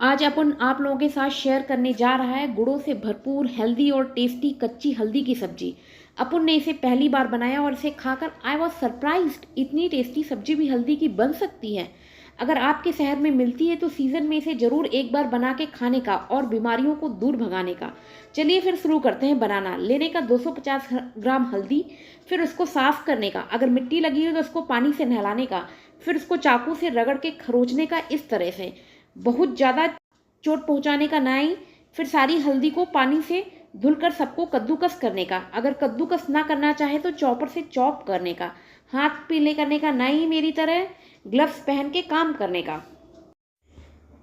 आज अपन आप लोगों के साथ शेयर करने जा रहा है गुड़ों से भरपूर हेल्दी और टेस्टी कच्ची हल्दी की सब्जी। अपन ने इसे पहली बार बनाया और इसे खाकर आई वॉज सरप्राइज्ड, इतनी टेस्टी सब्जी भी हल्दी की बन सकती है। अगर आपके शहर में मिलती है तो सीजन में इसे जरूर एक बार बना के खाने का और बीमारियों को दूर भगाने का। चलिए फिर शुरू करते हैं बनाना। लेने का 250 ग्राम हल्दी, फिर उसको साफ करने का, अगर मिट्टी लगी हो तो उसको पानी से नहलाने का, फिर उसको चाकू से रगड़ के खरोचने का इस तरह से, बहुत ज़्यादा चोट पहुंचाने का नहीं। फिर सारी हल्दी को पानी से धुलकर सबको कद्दूकस करने का, अगर कद्दूकस ना करना चाहे तो चॉपर से चॉप करने का, हाथ पीले करने का नहीं, मेरी तरह ग्लव्स पहन के काम करने का।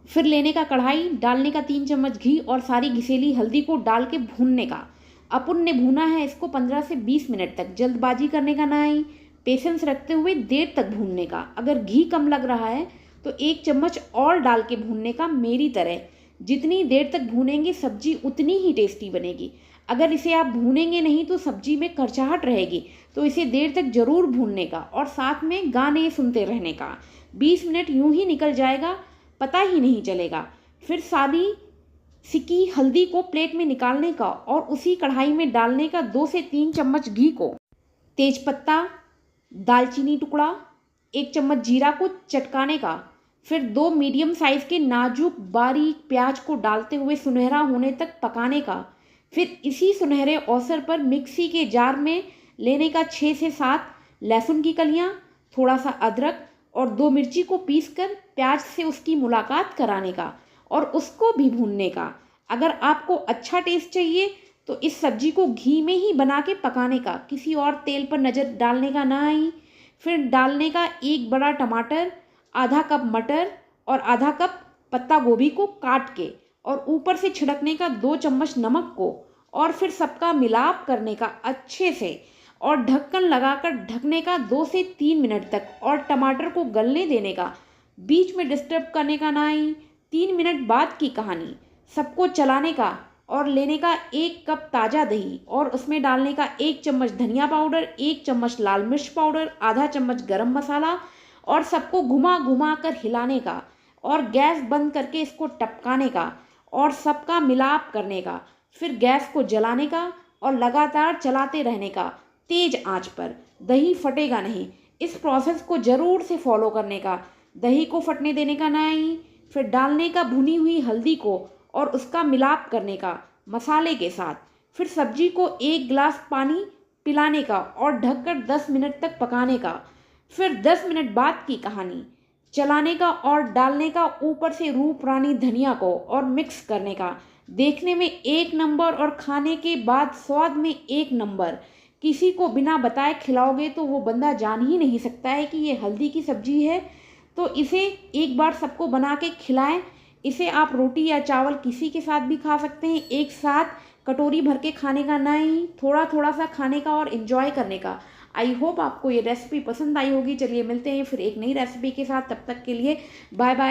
फिर लेने का कढ़ाई, डालने का 3 चम्मच घी और सारी घिसेली हल्दी को डाल के भूनने का। अपन ने भूना है इसको 15 से 20 मिनट तक, जल्दबाजी करने का नहीं, पेशेंस रखते हुए देर तक भूनने का। अगर घी कम लग रहा है तो 1 चम्मच और डाल के भूनने का, मेरी तरह। जितनी देर तक भूनेंगे सब्जी उतनी ही टेस्टी बनेगी। अगर इसे आप भूनेंगे नहीं तो सब्जी में करचाहट रहेगी, तो इसे देर तक जरूर भूनने का और साथ में गाने सुनते रहने का। 20 मिनट यूं ही निकल जाएगा, पता ही नहीं चलेगा। फिर सारी सिकी हल्दी को प्लेट में निकालने का और उसी कढ़ाई में डालने का 2 से 3 चम्मच घी को, तेजपत्ता, दालचीनी टुकड़ा, 1 चम्मच जीरा को चटकाने का। फिर 2 मीडियम साइज के नाजुक बारीक प्याज को डालते हुए सुनहरा होने तक पकाने का। फिर इसी सुनहरे अवसर पर मिक्सी के जार में लेने का 6 से 7 लहसुन की कलियां, थोड़ा सा अदरक और 2 मिर्ची को पीसकर प्याज से उसकी मुलाकात कराने का और उसको भी भूनने का। अगर आपको अच्छा टेस्ट चाहिए तो इस सब्जी को घी में ही बना के पकाने का, किसी और तेल पर नज़र डालने का नहीं। फिर डालने का 1 बड़ा टमाटर, आधा कप मटर और आधा कप पत्ता गोभी को काट के, और ऊपर से छिड़कने का 2 चम्मच नमक को, और फिर सबका मिलाप करने का अच्छे से और ढक्कन लगाकर ढकने का 2 से 3 मिनट तक और टमाटर को गलने देने का, बीच में डिस्टर्ब करने का नहीं। 3 मिनट बाद की कहानी, सबको चलाने का और लेने का 1 कप ताज़ा दही और उसमें डालने का 1 चम्मच धनिया पाउडर, 1 चम्मच लाल मिर्च पाउडर, आधा चम्मच गरम मसाला, और सबको घुमा घुमा कर हिलाने का और गैस बंद करके इसको टपकाने का और सबका मिलाप करने का। फिर गैस को जलाने का और लगातार चलाते रहने का तेज आंच पर। दही फटेगा नहीं, इस प्रोसेस को ज़रूर से फॉलो करने का, दही को फटने देने का नहीं। फिर डालने का भुनी हुई हल्दी को और उसका मिलाप करने का मसाले के साथ। फिर सब्जी को 1 गिलास पानी पिलाने का और ढककर 10 मिनट तक पकाने का। फिर 10 मिनट बाद की कहानी, चलाने का और डालने का ऊपर से रूप रानी धनिया को और मिक्स करने का। देखने में 1 नंबर और खाने के बाद स्वाद में 1 नंबर। किसी को बिना बताए खिलाओगे तो वो बंदा जान ही नहीं सकता है कि ये हल्दी की सब्जी है। तो इसे एक बार सबको बना के खिलाएं। इसे आप रोटी या चावल किसी के साथ भी खा सकते हैं, एक साथ कटोरी भर के खाने का नहीं, थोड़ा थोड़ा सा खाने का और इन्जॉय करने का। आई होप आपको ये रेसिपी पसंद आई होगी। चलिए मिलते हैं फिर एक नई रेसिपी के साथ, तब तक के लिए बाय बाय।